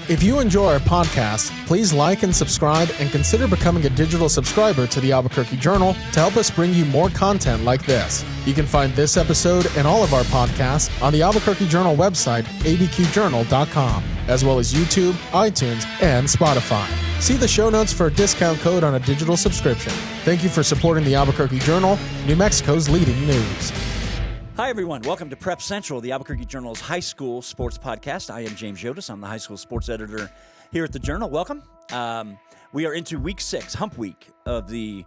If you enjoy our podcast, please like and subscribe and consider becoming a digital subscriber to the Albuquerque Journal to help us bring you more content like this. You can find this episode and all of our podcasts on the Albuquerque Journal website, abqjournal.com, as well as YouTube, iTunes, and Spotify. See the show notes for a discount code on a digital subscription. Thank you for supporting the Albuquerque Journal, New Mexico's leading news. Hi, everyone. Welcome to Prep Central, the Albuquerque Journal's high school sports podcast. I am James Yodice. I'm the high school sports editor here at the Journal. Welcome. We are into week 6, hump week of the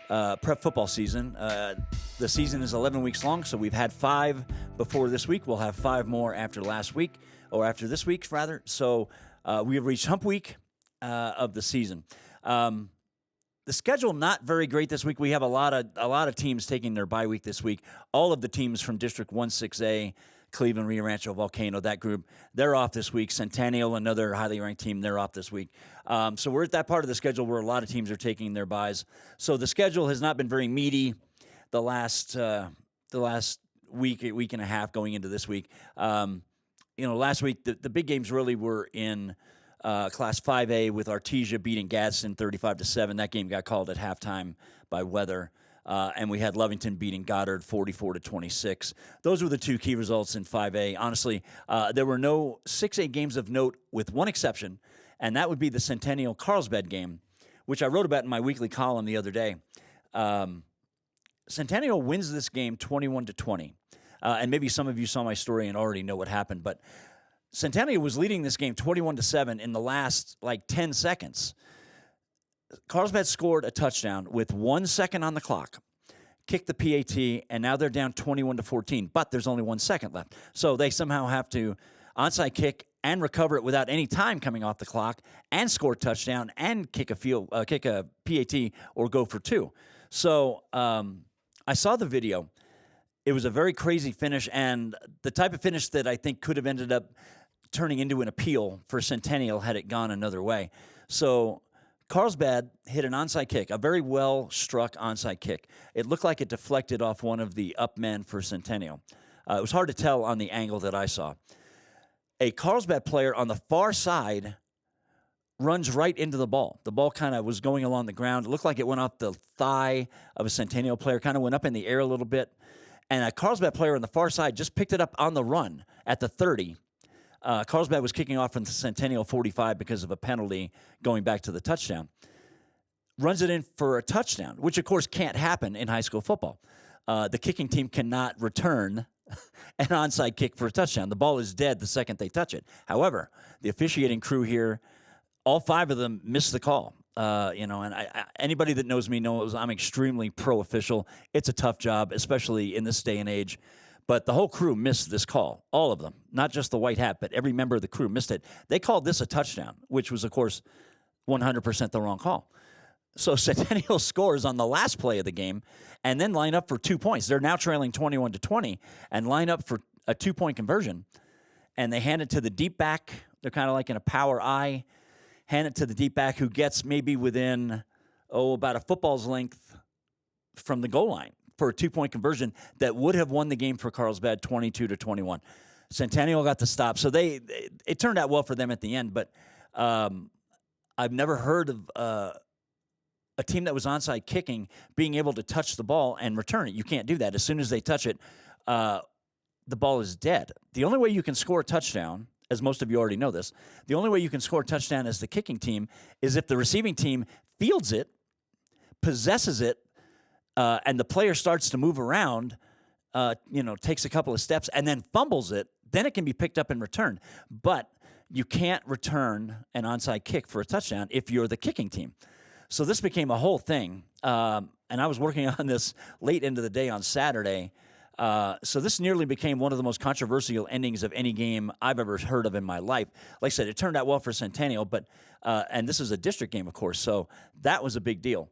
prep football season. The season is 11 weeks long, so we've had 5 before this week. We'll have 5 more after last week, or after this week, rather. So we have reached hump week of the season. The schedule not very great this week. We have a lot of teams taking their bye week this week. All of the teams from District 1-6A, Cleveland, Rio Rancho, Volcano, that group, they're off this week. Centennial, another highly ranked team, they're off this week. So we're at that part of the schedule where a lot of teams are taking their byes. So the schedule has not been very meaty the last week and a half going into this week. Last week the big games really were in Class 5A with Artesia beating Gadsden 35-7. That game got called at halftime by weather. And we had Lovington beating Goddard 44-26. Those were the 2 key results in 5A. Honestly, there were no 6A games of note with one exception, and that would be the Centennial Carlsbad game, which I wrote about in my weekly column the other day. Centennial wins this game 21-20. And maybe some of you saw my story and already know what happened, but Centennial was leading this game 21-7 in the last 10 seconds. Carlsbad scored a touchdown with 1 second on the clock, kicked the PAT, and now they're down 21-14, but there's only 1 second left. So they somehow have to onside kick and recover it without any time coming off the clock and score a touchdown and kick a PAT or go for 2. So I saw the video. It was a very crazy finish, and the type of finish that I think could have ended up turning into an appeal for Centennial had it gone another way. So Carlsbad hit an onside kick, a very well-struck onside kick. It looked like it deflected off one of the up men for Centennial. It was hard to tell on the angle that I saw. A Carlsbad player on the far side runs right into the ball. The ball kind of was going along the ground. It looked like it went off the thigh of a Centennial player, kind of went up in the air a little bit. And a Carlsbad player on the far side just picked it up on the run at the 30. Carlsbad was kicking off from the Centennial 45 because of a penalty going back to the touchdown. Runs it in for a touchdown, which, of course, can't happen in high school football. The kicking team cannot return an onside kick for a touchdown. The ball is dead the second they touch it. However, the officiating crew here, all 5 of them missed the call. Anybody that knows me knows I'm extremely pro-official. It's a tough job, especially in this day and age. But the whole crew missed this call, all of them, not just the white hat, but every member of the crew missed it. They called this a touchdown, which was, of course, 100% the wrong call. So Centennial scores on the last play of the game and then line up for 2 points. They're now trailing 21-20 and line up for a 2-point conversion. And they hand it to the deep back. They're kind of like in a power I. Hand it to the deep back who gets maybe within, about a football's length from the goal line for a 2-point conversion that would have won the game for Carlsbad 22-21. Centennial got the stop. So it turned out well for them at the end, but I've never heard of a team that was onside kicking being able to touch the ball and return it. You can't do that. As soon as they touch it, the ball is dead. The only way you can score a touchdown, as most of you already know this, the only way you can score a touchdown as the kicking team is if the receiving team fields it, possesses it, and the player starts to move around, takes a couple of steps, and then fumbles it, then it can be picked up and returned. But you can't return an onside kick for a touchdown if you're the kicking team. So this became a whole thing, and I was working on this late into the day on Saturday. So this nearly became one of the most controversial endings of any game I've ever heard of in my life. Like I said, it turned out well for Centennial, but and this is a district game, of course, so that was a big deal.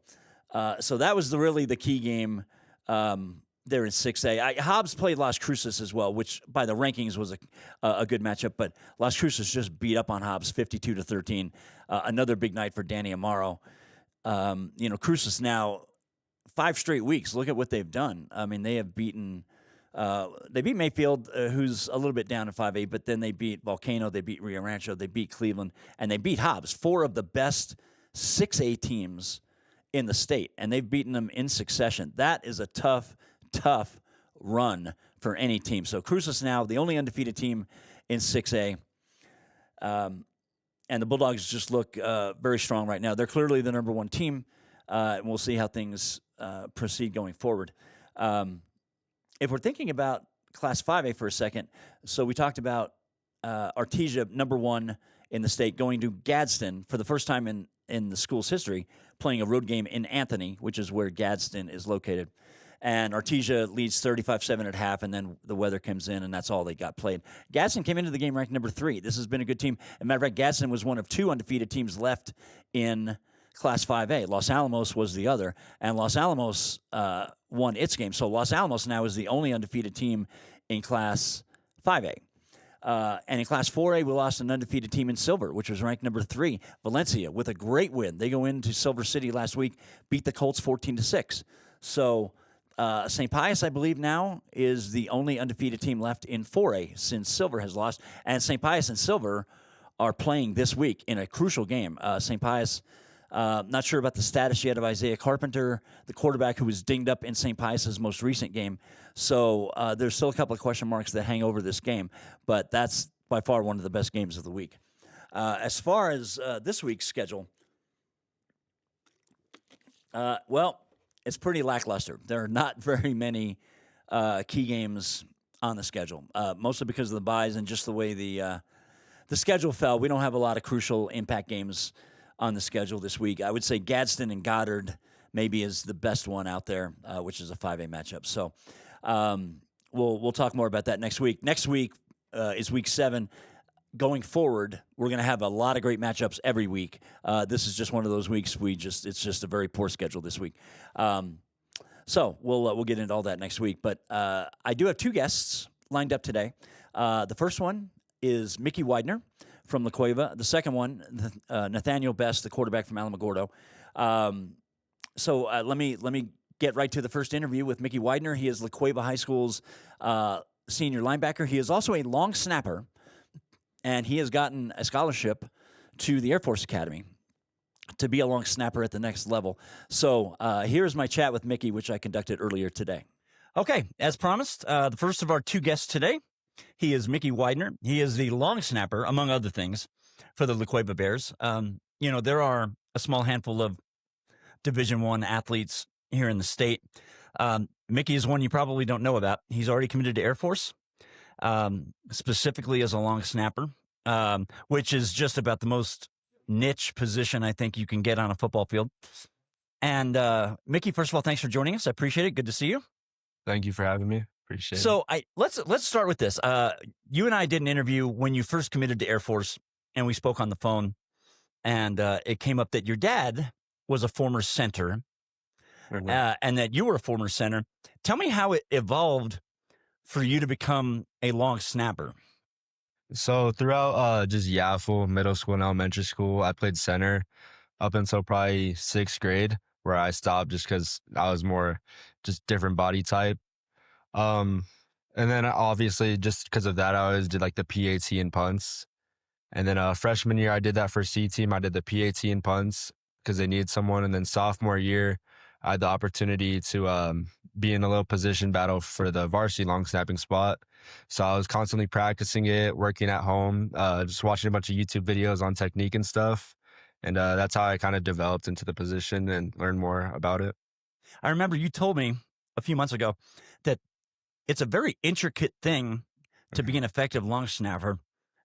So that was really the key game there in 6A. Hobbs played Las Cruces as well, which by the rankings was a good matchup, but Las Cruces just beat up on Hobbs 52-13. Another big night for Danny Amaro. Cruces now 5 straight weeks. Look at what they've done. I mean, they have beaten They beat Mayfield, who's a little bit down at 5A, but then they beat Volcano, they beat Rio Rancho, they beat Cleveland, and they beat Hobbs, 4 of the best 6A teams in the state, and they've beaten them in succession. That is a tough run for any team. So Cruces now the only undefeated team in 6A, and the Bulldogs just look very strong right now. They're clearly the number 1 team, and we'll see how things proceed going forward. If we're thinking about Class 5A for a second, so we talked about Artesia, number 1 in the state, going to Gadsden for the first time in the school's history, playing a road game in Anthony, which is where Gadsden is located. And Artesia leads 35-7 at half, and then the weather comes in, and that's all they got played. Gadsden came into the game ranked number 3. This has been a good team. As a matter of fact, Gadsden was one of 2 undefeated teams left in Class 5A. Los Alamos was the other, and Los Alamos won its game. So Los Alamos now is the only undefeated team in Class 5A. And in Class 4A, we lost an undefeated team in Silver, which was ranked number 3. Valencia with a great win. They go into Silver City last week, beat the Colts 14-6. So St. Pius, I believe now, is the only undefeated team left in 4A since Silver has lost. And St. Pius and Silver are playing this week in a crucial game. St. Pius, not sure about the status yet of Isaiah Carpenter, the quarterback who was dinged up in St. Pius's most recent game. So there's still a couple of question marks that hang over this game, but that's by far one of the best games of the week. As far as this week's schedule, well, it's pretty lackluster. There are not very many key games on the schedule, mostly because of the buys and just the way the schedule fell. We don't have a lot of crucial impact games on the schedule this week. I would say Gadsden and Goddard maybe is the best one out there, which is a 5A matchup. So we'll talk more about that next week. Next week is week 7. Going forward, we're going to have a lot of great matchups every week. This is just one of those weeks it's just a very poor schedule this week. So we'll get into all that next week. But I do have 2 guests lined up today. The first one is Mickey Widner from La Cueva. The second one, Nathaniel Best, the quarterback from Alamogordo. So let me get right to the first interview with Mickey Widner. He is La Cueva High School's senior linebacker. He is also a long snapper, and he has gotten a scholarship to the Air Force Academy to be a long snapper at the next level. So here's my chat with Mickey, which I conducted earlier today. Okay, as promised, the first of our 2 guests today, he is Mickey Widner. He is the long snapper, among other things, for the La Cueva Bears. There are a small handful of Division I athletes here in the state. Mickey is one you probably don't know about. He's already committed to Air Force, specifically as a long snapper, which is just about the most niche position I think you can get on a football field. And Mickey, first of all, thanks for joining us. I appreciate it. Good to see you. Thank you for having me. Appreciate it. So let's start with this. You and I did an interview when you first committed to Air Force, and we spoke on the phone, and it came up that your dad was a former center, and that you were a former center. Tell me how it evolved for you to become a long snapper. So throughout just Yaffle, middle school and elementary school, I played center up until probably 6th grade, where I stopped just because I was more just different body type. And then obviously just because of that, I always did like the PAT and punts. And then freshman year, I did that for C team. I did the PAT and punts because they needed someone. And then sophomore year, I had the opportunity to be in a little position battle for the varsity long snapping spot. So I was constantly practicing it, working at home, just watching a bunch of YouTube videos on technique and stuff. And that's how I kind of developed into the position and learned more about it. I remember you told me a few months ago that it's a very intricate thing to be an effective long snapper.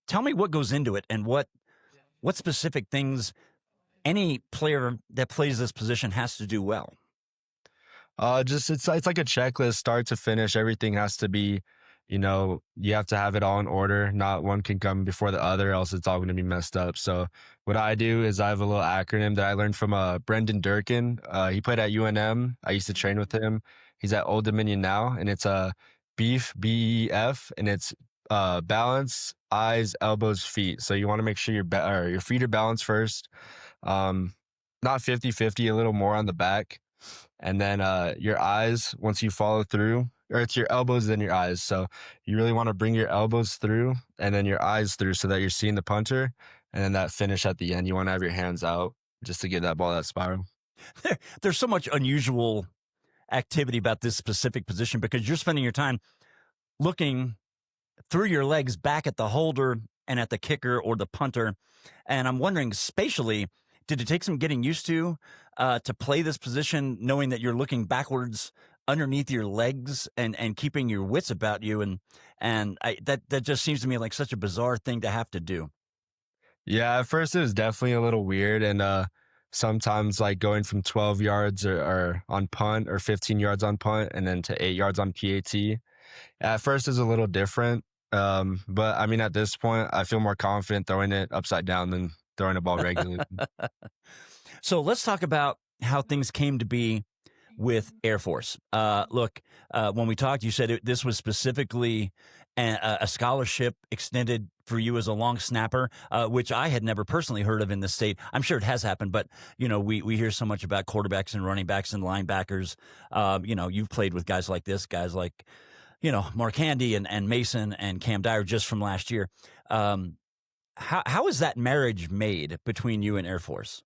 Tell me what goes into it and what specific things any player that plays this position has to do well. It's like a checklist, start to finish. Everything has to be, you have to have it all in order. Not one can come before the other, else it's all going to be messed up. So what I do is I have a little acronym that I learned from Brendan Durkin. He played at UNM. I used to train with him. He's at Old Dominion now, and it's BEEF, BEF, and it's balance, eyes, elbows, feet. So you want to make sure your feet are balanced first. Not 50-50, a little more on the back. And then your eyes, once you follow through, or it's your elbows then your eyes. So you really want to bring your elbows through and then your eyes through so that you're seeing the punter, and then that finish at the end. You want to have your hands out just to give that ball that spiral. There's so much unusual activity about this specific position because you're spending your time looking through your legs back at the holder and at the kicker or the punter. And I'm wondering, spatially, did it take some getting used to play this position, knowing that you're looking backwards underneath your legs and keeping your wits about you? And that just seems to me like such a bizarre thing to have to do. Yeah, at first it was definitely a little weird, and sometimes like going from 12 yards or on punt or 15 yards on punt and then to 8 yards on PAT. At first is a little different, but I mean at this point I feel more confident throwing it upside down than throwing a ball regularly. So let's talk about how things came to be with Air Force. Look, when we talked, you said this was specifically a scholarship extended for you as a long snapper, which I had never personally heard of in the state. I'm sure it has happened, but we hear so much about quarterbacks and running backs and linebackers. You've played with guys like this, guys like Mark Handy and Mason and Cam Dyer just from last year. How is that marriage made between you and Air Force?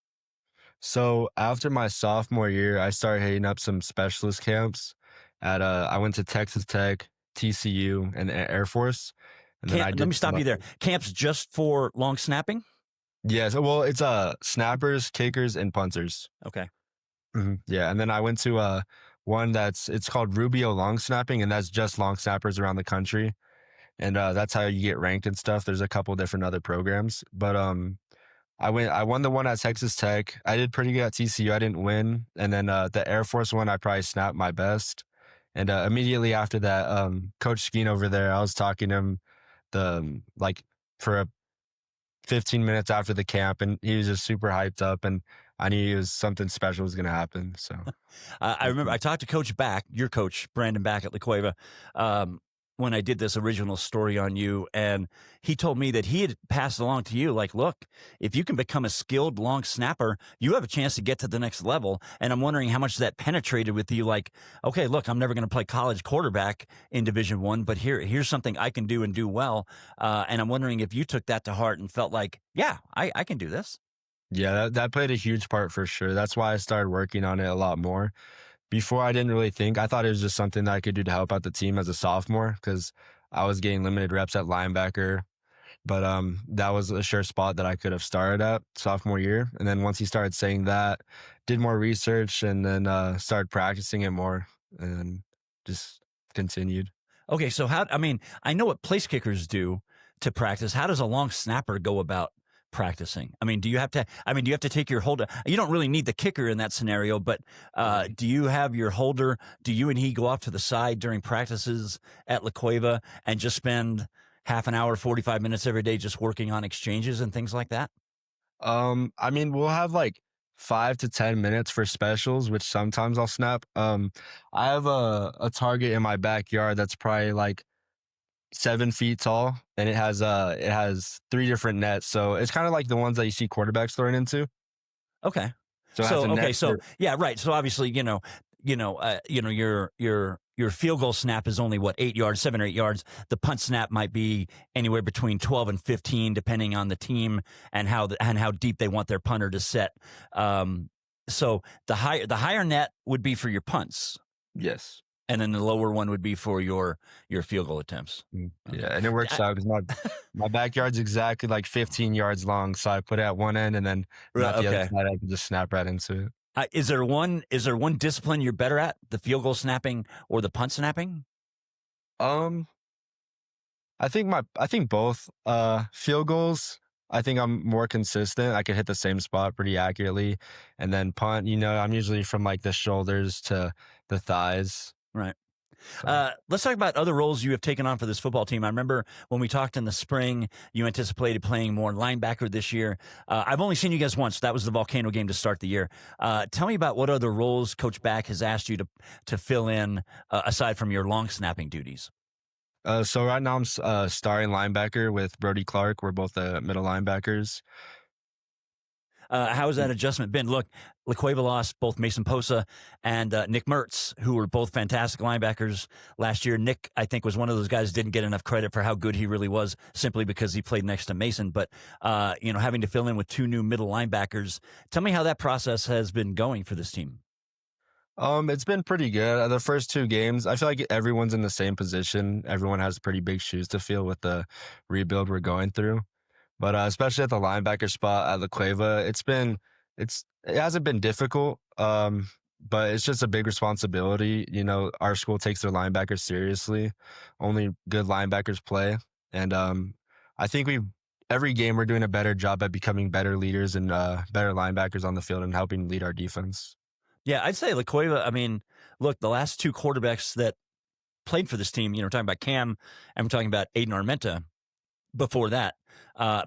So after my sophomore year, I started hitting up some specialist camps I went to Texas Tech, TCU, and Air Force. And then Let me stop you there. Camps just for long snapping? Yeah, so well, it's snappers, kickers, and punters. Okay. Mm-hmm. Yeah, and then I went to one it's called Rubio Long Snapping, and that's just long snappers around the country, and that's how you get ranked and stuff. There's a couple different other programs, but I won the one at Texas Tech. I did pretty good at TCU. I didn't win, and then the Air Force one, I probably snapped my best. And immediately after that, Coach Skeen over there, I was talking to him for 15 minutes after the camp, and he was just super hyped up, and I knew something special was going to happen. So I remember I talked to Coach Back, your coach, Brandon Back at La Cueva, when I did this original story on you, and he told me that he had passed along to you, like, look, if you can become a skilled long snapper, you have a chance to get to the next level. And I'm wondering how much that penetrated with you, like, okay, look, I'm never going to play college quarterback in Division I, but here's something I can do and do well. And I'm wondering if you took that to heart and felt like, yeah, I can do this. Yeah, that played a huge part for sure. That's why I started working on it a lot more. Before, I didn't really think. I thought it was just something that I could do to help out the team as a sophomore because I was getting limited reps at linebacker. But that was a sure spot that I could have started at sophomore year. And then once he started saying that, did more research and then started practicing it more and just continued. Okay, so I know what place kickers do to practice. How does a long snapper go about practicing? Do you have to take your holder? You don't really need the kicker in that scenario, but do you have your holder? Do you and he go off to the side during practices at La Cueva and just spend half an hour, 45 minutes every day just working on exchanges and things like that? We'll have like 5 to 10 minutes for specials, which sometimes I'll snap. I have a target in my backyard that's probably like 7 feet tall, and it has 3 different nets. So it's kind of like the ones that you see quarterbacks throwing into. Okay. So yeah, right. So obviously, your field goal snap is only 8 yards, 7 or 8 yards. The punt snap might be anywhere between 12 and 15, depending on the team and how deep they want their punter to set. So the higher net would be for your punts. Yes. And then the lower one would be for your field goal attempts. Yeah, and it works out because my backyard's exactly like 15 yards long, so I put it at one end, and then the other side I can just snap right into it. Is there one discipline you're better at, the field goal snapping or the punt snapping? I think both. Field goals, I think I'm more consistent. I can hit the same spot pretty accurately, and then punt, I'm usually from like the shoulders to the thighs. Right. Let's talk about other roles you have taken on for this football team. I remember when we talked in the spring, you anticipated playing more linebacker this year. I've only seen you guys once. That was the Volcano game to start the year. Tell me about what other roles Coach Back has asked you to fill in aside from your long snapping duties. So right now I'm starting linebacker with Brody Clark. We're both middle linebackers. How has that adjustment been? Look, La Cueva lost both Mason Posa and Nick Mertz, who were both fantastic linebackers last year. Nick, I think, was one of those guys who didn't get enough credit for how good he really was simply because he played next to Mason. But, having to fill in with two new middle linebackers, tell me how that process has been going for this team. It's been pretty good. The first 2 games, I feel like everyone's in the same position. Everyone has pretty big shoes to fill with the rebuild we're going through. But especially at the linebacker spot at La Cueva, it hasn't been difficult. But it's just a big responsibility. Our school takes their linebackers seriously. Only good linebackers play, and I think every game we're doing a better job at becoming better leaders and better linebackers on the field and helping lead our defense. Yeah, I'd say La Cueva, look, the last 2 quarterbacks that played for this team, we're talking about Cam and we're talking about Aiden Armenta. Before that, La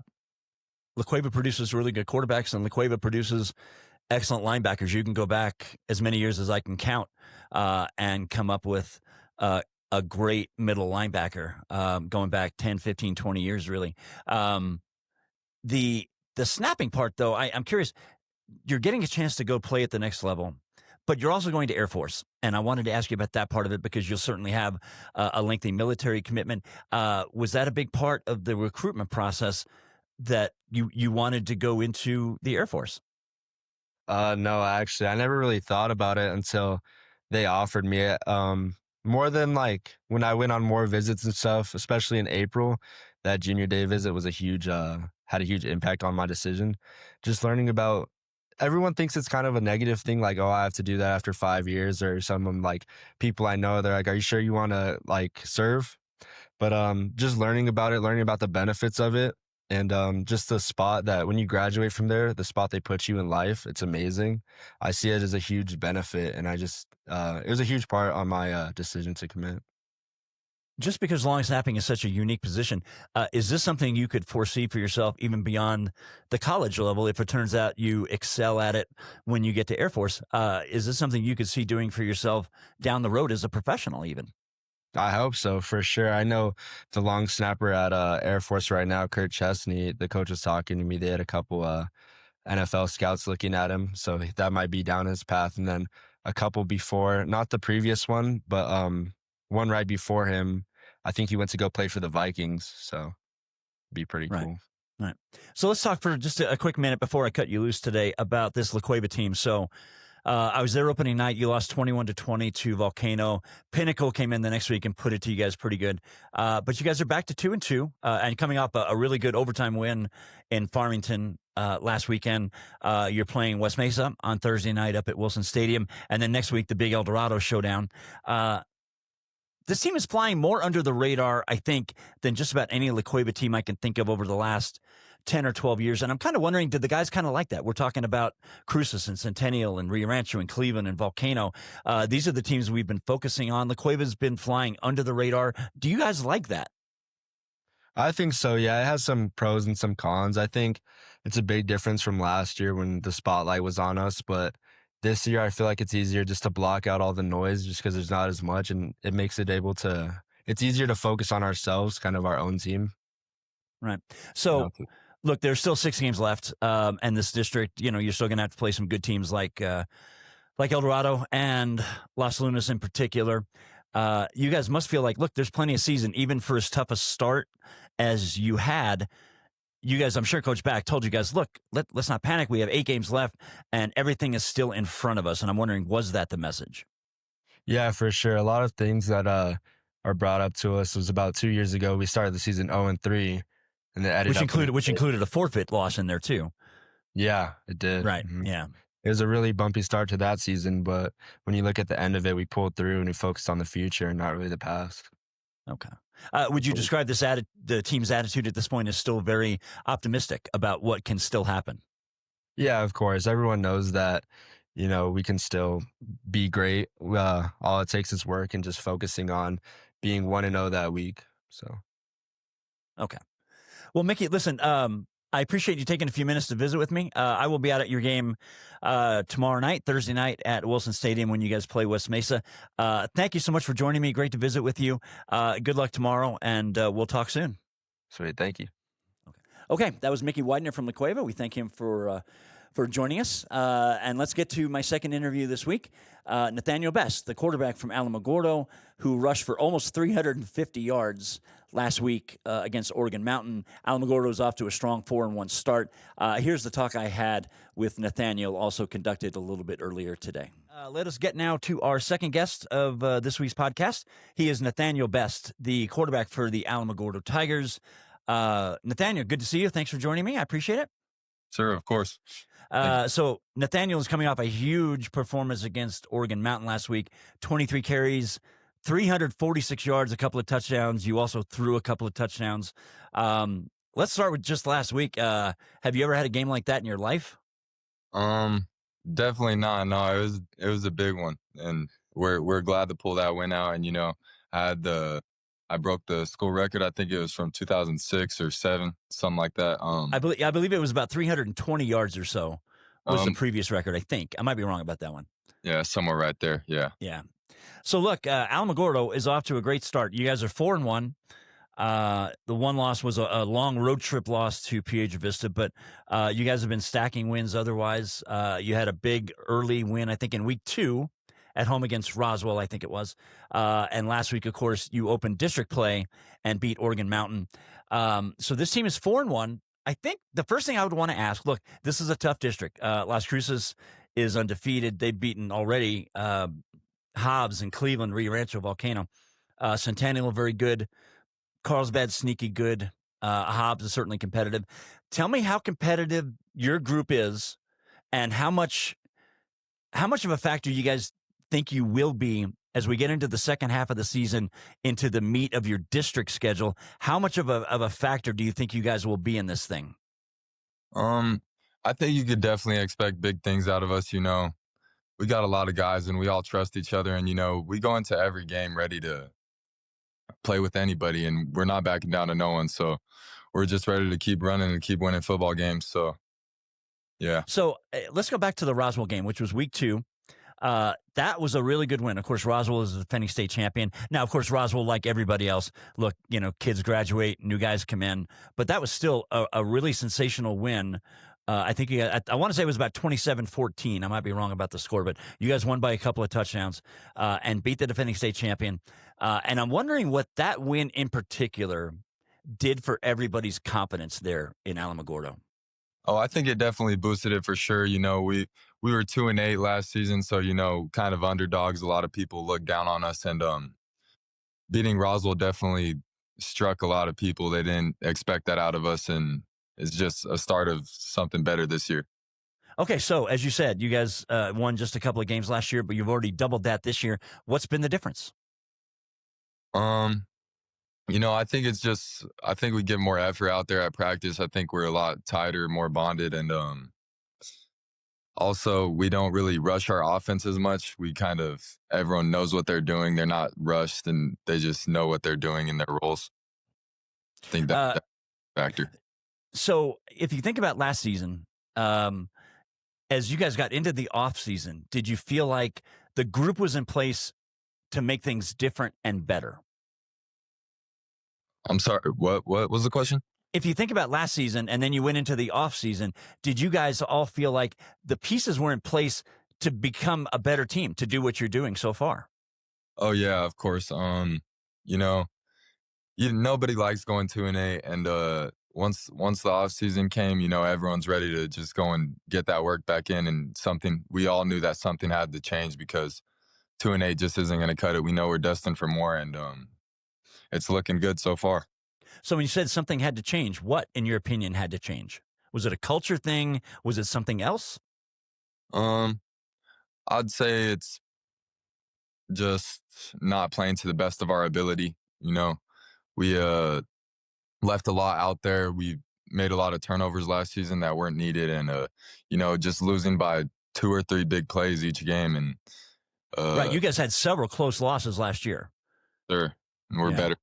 Cueva produces really good quarterbacks and La Cueva produces excellent linebackers. You can go back as many years as I can count and come up with a great middle linebacker going back 10, 15, 20 years, really. The snapping part, though, I'm curious. You're getting a chance to go play at the next level, but you're also going to Air Force. And I wanted to ask you about that part of it because you'll certainly have a lengthy military commitment. Was that a big part of the recruitment process that you wanted to go into the Air Force? No, actually, I never really thought about it until they offered me it. More than like when I went on more visits and stuff, especially in April, that junior day visit was had a huge impact on my decision. Just learning about everyone thinks it's kind of a negative thing, like, oh, I have to do that after 5 years, or some like people I know, they're like, are you sure you want to like serve? But just learning about it, learning about the benefits of it, and just the spot that when you graduate from there, the spot they put you in life, it's amazing. I see it as a huge benefit, and it was a huge part on my decision to commit. Just because long snapping is such a unique position, is this something you could foresee for yourself even beyond the college level if it turns out you excel at it when you get to Air Force? Is this something you could see doing for yourself down the road as a professional even? I hope so, for sure. I know the long snapper at Air Force right now, Kurt Chesney, the coach was talking to me. They had a couple NFL scouts looking at him, so that might be down his path. And then a couple before, not the previous one, but one right before him, I think he went to go play for the Vikings, so it'd be pretty cool. Right. So let's talk for just a quick minute before I cut you loose today about this La Cueva team. So I was there opening night. You lost 21-20 to Volcano. Pinnacle came in the next week and put it to you guys pretty good. But you guys are back to 2-2 and coming off a really good overtime win in Farmington last weekend. You're playing West Mesa on Thursday night up at Wilson Stadium. And then next week, the Big El Dorado showdown. This team is flying more under the radar, I think, than just about any La Cueva team I can think of over the last 10 or 12 years. And I'm kind of wondering, did the guys kind of like that? We're talking about Cruces and Centennial and Rio Rancho and Cleveland and Volcano. These are the teams we've been focusing on. La Cueva's been flying under the radar. Do you guys like that? I think so, yeah. It has some pros and some cons. I think it's a big difference from last year when the spotlight was on us, but this year I feel like it's easier just to block out all the noise just because there's not as much, and it makes it's easier to focus on ourselves, kind of our own team. Right. So, look, there's still 6 games left, and this district, you're still going to have to play some good teams like El Dorado and Las Lunas in particular. You guys must feel like, look, there's plenty of season, even for as tough a start as you had. You guys, I'm sure Coach Back told you guys, look, let's not panic. We have 8 games left, and everything is still in front of us. And I'm wondering, was that the message? Yeah, for sure. A lot of things that are brought up to us was about 2 years ago. We started the season 0-3, and then which included a forfeit loss in there too. Yeah, it did. Right. Mm-hmm. Yeah. It was a really bumpy start to that season, but when you look at the end of it, we pulled through and we focused on the future and not really the past. Okay. Would you describe the team's attitude at this point as still very optimistic about what can still happen? Yeah, of course. Everyone knows that, we can still be great. All it takes is work and just focusing on being 1-0 that week. So. Okay. Well, Mickey, listen, I appreciate you taking a few minutes to visit with me. I will be out at your game tomorrow night, Thursday night at Wilson Stadium when you guys play West Mesa. Thank you so much for joining me. Great to visit with you. Good luck tomorrow, and we'll talk soon. Sweet. Thank you. Okay. That was Mickey Widner from La Cueva. We thank him for for joining us. And let's get to my second interview this week. Nathaniel Best, the quarterback from Alamogordo, who rushed for almost 350 yards last week against Oregon Mountain. Alamogordo is off to a strong 4-1 start. Here's the talk I had with Nathaniel, also conducted a little bit earlier today. Let us get now to our second guest of this week's podcast. He is Nathaniel Best, the quarterback for the Alamogordo Tigers. Nathaniel, good to see you. Thanks for joining me. I appreciate it. Sure, of course. So Nathaniel is coming off a huge performance against Oregon Mountain last week. 23 carries, 346 yards, a couple of touchdowns. You also threw a couple of touchdowns. Let's start with just last week. Have you ever had a game like that in your life? Definitely not. No, it was a big one, and we're glad to pull that win out. And I broke the school record. I think it was from 2006 or 7, something like that. I believe it was about 320 yards or so was the previous record. I think I might be wrong about that one. Yeah, somewhere right there. Yeah. Yeah. So look, Alamogordo is off to a great start. You guys are 4-1. The one loss was a long road trip loss to Piedra Vista, but you guys have been stacking wins otherwise. You had a big early win, I think, in week 2 at home against Roswell, I think it was. And last week, of course, you opened district play and beat Oregon Mountain. So this team is 4-1. I think the first thing I would want to ask, look, this is a tough district. Las Cruces is undefeated. They've beaten already Hobbs and Cleveland, Rio Rancho, Volcano. Centennial, very good. Carlsbad, sneaky good. Hobbs is certainly competitive. Tell me how competitive your group is and how much of a factor you guys think you will be as we get into the second half of the season, into the meat of your district schedule. How much of a factor do you think you guys will be in this thing? I think you could definitely expect big things out of us. We got a lot of guys and we all trust each other, and we go into every game ready to play with anybody, and we're not backing down to no one. So we're just ready to keep running and keep winning football games. So yeah. So let's go back to the Roswell game, which was week 2. That was a really good win. Of course, Roswell is the defending state champion. Now, of course, Roswell, like everybody else, look, kids graduate, new guys come in, but that was still a really sensational win. I think I want to say it was about 27-14. I might be wrong about the score, but you guys won by a couple of touchdowns and beat the defending state champion. And I'm wondering what that win in particular did for everybody's confidence there in Alamogordo. Oh, I think it definitely boosted it for sure. We were 2-8 last season, so kind of underdogs. A lot of people looked down on us, and beating Roswell definitely struck a lot of people. They didn't expect that out of us, and it's just a start of something better this year. Okay, so as you said, you guys won just a couple of games last year, but you've already doubled that this year. What's been the difference? I think we get more effort out there at practice. I think we're a lot tighter, more bonded, and also we don't really rush our offense as much. Everyone knows what they're doing. They're not rushed, and they just know what they're doing in their roles. I think that's a factor. So if you think about last season, as you guys got into the off season, did you feel like the group was in place to make things different and better? I'm sorry, what was the question? If you think about last season and then you went into the off season, did you guys all feel like the pieces were in place to become a better team, to do what you're doing so far? Oh yeah, of course. Nobody likes going 2-8, and once the off season came, everyone's ready to just go and get that work back in, and we all knew that something had to change because 2-8 just isn't going to cut it. We know we're destined for more, and it's looking good so far. So when you said something had to change, what, in your opinion, had to change? Was it a culture thing? Was it something else? I'd say it's just not playing to the best of our ability. We left a lot out there. We made a lot of turnovers last season that weren't needed, and just losing by 2 or 3 big plays each game. And right, you guys had several close losses last year. Sure, and we're better.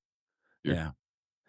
Yeah.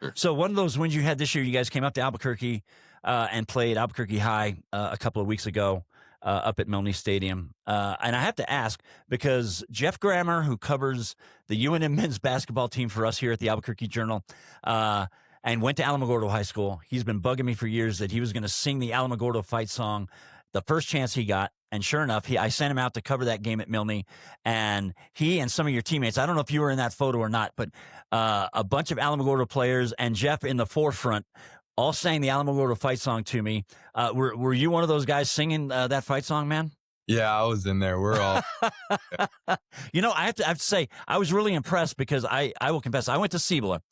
Sure. So one of those wins you had this year, you guys came up to Albuquerque and played Albuquerque High a couple of weeks ago up at Milne Stadium. And I have to ask, because Jeff Grammer, who covers the UNM men's basketball team for us here at the Albuquerque Journal, and went to Alamogordo High School, he's been bugging me for years that he was going to sing the Alamogordo fight song the first chance he got. And sure enough, I sent him out to cover that game at Milne, and he and some of your teammates, I don't know if you were in that photo or not, but a bunch of Alamogordo players and Jeff in the forefront all sang the Alamogordo fight song to me. Were you one of those guys singing that fight song, man? Yeah, I was in there. We're all. You know, I have to say, I was really impressed because I will confess, I went to Cibola,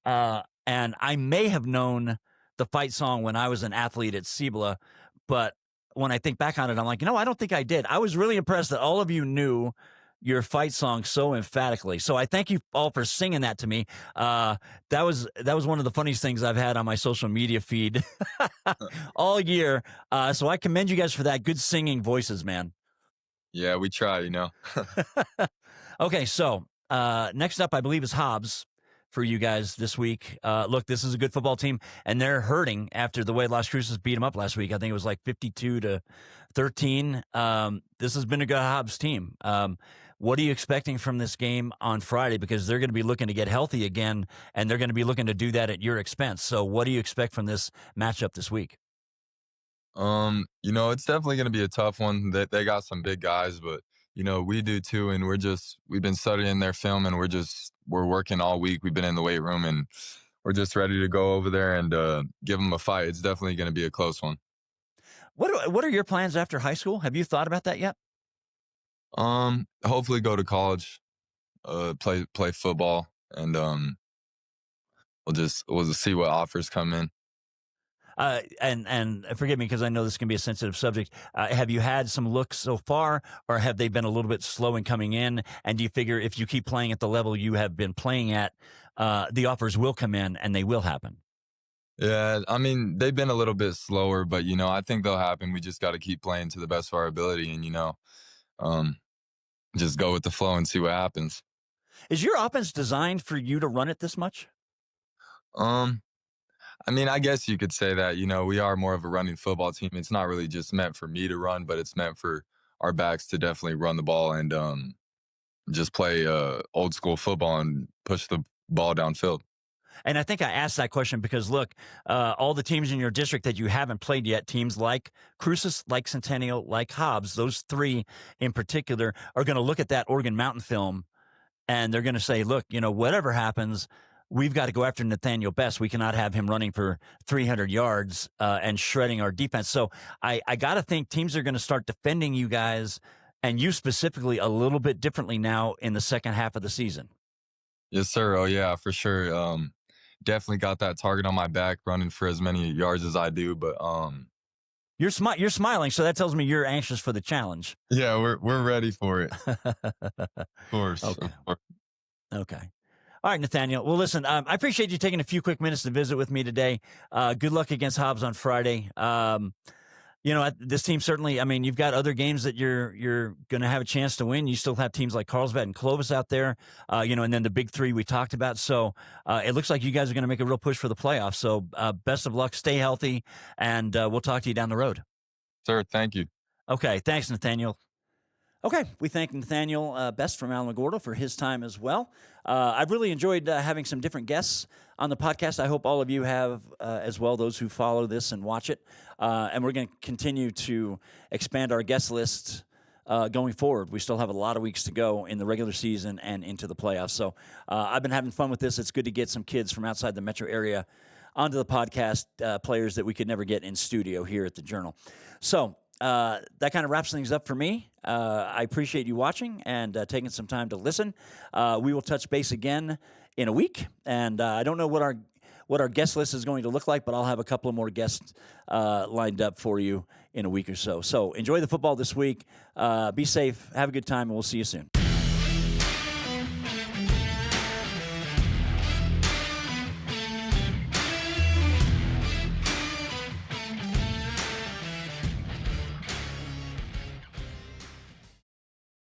and I may have known the fight song when I was an athlete at Cibola, but when I think back on it, I'm like, I don't think I did. I was really impressed that all of you knew your fight song so emphatically. So I thank you all for singing that to me. That was one of the funniest things I've had on my social media feed all year. So I commend you guys for that. Good singing voices, man. Yeah, we try, Okay, so next up, I believe, is Hobbs for you guys this week. Look, this is a good football team, and they're hurting after the way Las Cruces beat them up last week. I think it was like 52-13. This has been a good Hobbs team. What are you expecting from this game on Friday? Because they're going to be looking to get healthy again, and they're going to be looking to do that at your expense. So what do you expect from this matchup this week? It's definitely going to be a tough one. They got some big guys, but we do too, and we've been studying their film, and we're working all week. We've been in the weight room, and we're just ready to go over there and give them a fight. It's definitely going to be a close one. What are your plans after high school? Have you thought about that yet? Hopefully go to college, play football, and we'll just see what offers come in. And forgive me because I know this can be a sensitive subject. Have you had some looks so far, or have they been a little bit slow in coming in? And do you figure if you keep playing at the level you have been playing at, the offers will come in and they will happen? Yeah, I mean, they've been a little bit slower, but I think they'll happen. We just got to keep playing to the best of our ability, and just go with the flow and see what happens. Is your offense designed for you to run it this much? I mean, I guess you could say that, we are more of a running football team. It's not really just meant for me to run, but it's meant for our backs to definitely run the ball and just play old school football and push the ball downfield. And I think I asked that question because, look, all the teams in your district that you haven't played yet, teams like Cruces, like Centennial, like Hobbs, those three in particular are going to look at that Oregon Mountain film and they're going to say, look, whatever happens, we've got to go after Nathaniel Best. We cannot have him running for 300 yards and shredding our defense. So I got to think teams are going to start defending you guys and you specifically a little bit differently now in the second half of the season. Yes, sir. Oh, yeah, for sure. Definitely got that target on my back running for as many yards as I do. But you're smiling, so that tells me you're anxious for the challenge. Yeah, we're ready for it. Of course. Okay. All right, Nathaniel. Well, listen, I appreciate you taking a few quick minutes to visit with me today. Good luck against Hobbs on Friday. This team certainly, I mean, you've got other games that you're going to have a chance to win. You still have teams like Carlsbad and Clovis out there, and then the big three we talked about. So it looks like you guys are going to make a real push for the playoffs. So best of luck. Stay healthy, and we'll talk to you down the road. Sir, thank you. Okay, thanks, Nathaniel. Okay, we thank Nathaniel Best from Alamogordo for his time as well. I've really enjoyed having some different guests on the podcast. I hope all of you have as well, those who follow this and watch it. And we're going to continue to expand our guest list going forward. We still have a lot of weeks to go in the regular season and into the playoffs. So I've been having fun with this. It's good to get some kids from outside the metro area onto the podcast, players that we could never get in studio here at the Journal. So that kind of wraps things up for me. I appreciate you watching and taking some time to listen. We will touch base again in a week, and I don't know what our guest list is going to look like, but I'll have a couple of more guests lined up for you in a week or so. So enjoy the football this week. Be safe. Have a good time, and we'll see you soon.